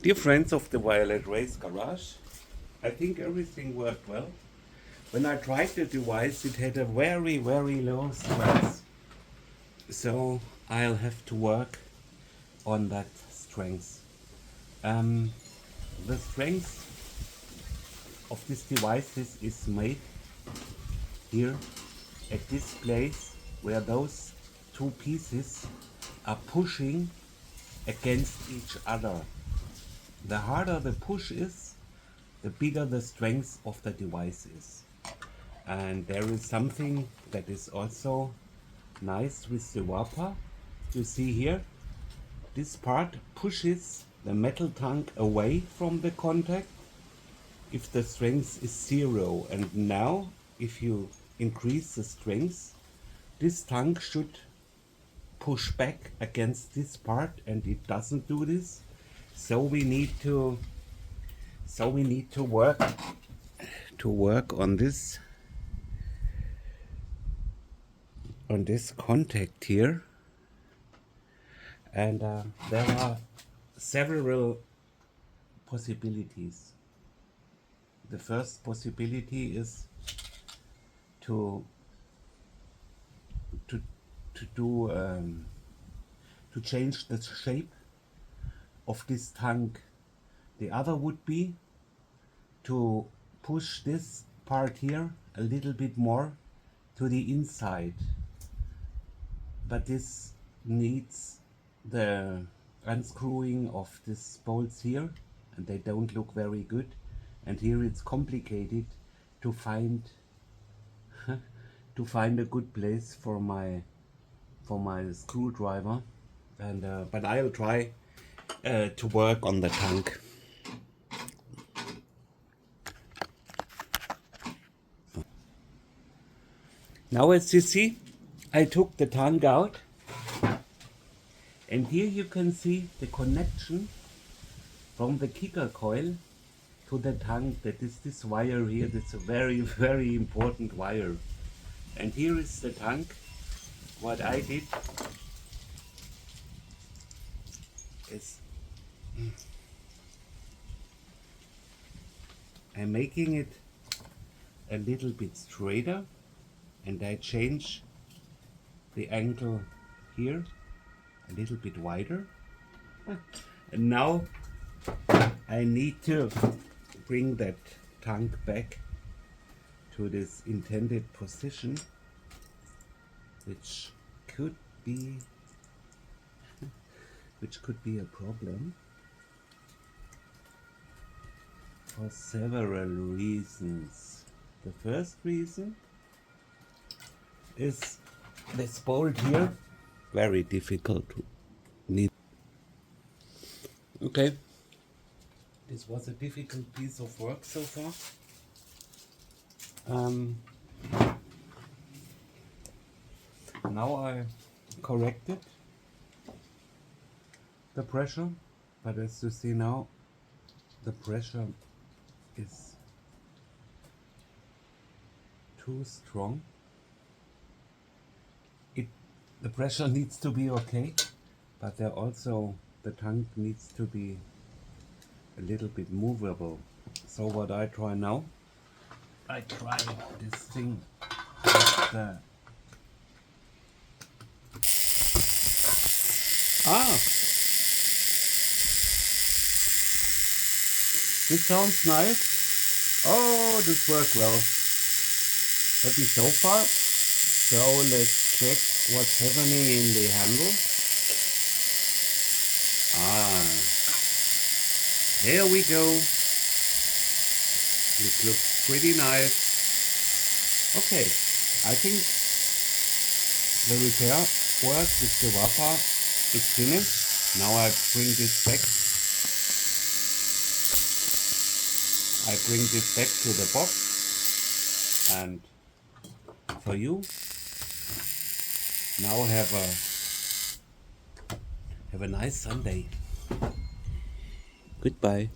Dear friends of the Violet Race Garage, I think everything worked well. When I tried the device, it had a very, very low strength. So I'll have to work on that strength. The strength of these devices is made here at this place where those two pieces are pushing against each other. The harder the push is, the bigger the strength of the device is. And there is something that is also nice with the Wapa. You see here, this part pushes the metal tank away from the contact if the strength is 0. And now, if you increase the strength, this tank should push back against this part, and it doesn't do this. So we need to work on this contact here, and there are several possibilities. The first possibility is to change the shape of this tank. The other would be to push this part here a little bit more to the inside, but this needs the unscrewing of these bolts here, and they don't look very good, and here it's complicated to find a good place for my screwdriver, and but I'll try to work on the tank. Now, as you see, I took the tank out, and here you can see the connection from the kicker coil to the tank. That is this wire here. That's a very, very important wire. And here is the tank. What I did is I'm making it a little bit straighter, and I change the angle here a little bit wider. And now I need to bring that tank back to this intended position, which could be a problem for several reasons. The first reason is this bolt here, very difficult to need. Okay, this was a difficult piece of work so far. Now I corrected the pressure, but as you see now, the pressure is too strong. The pressure needs to be okay, but there also the tank needs to be a little bit movable. So what I try now, I try this thing with the this sounds nice. Oh, this worked well. Happy so far. So let's check what's happening in the handle. There we go. This looks pretty nice. Okay, I think the repair work with the Wapa is finished. Now I bring this back. I bring this back to the box, and for you, now have a nice Sunday. Goodbye.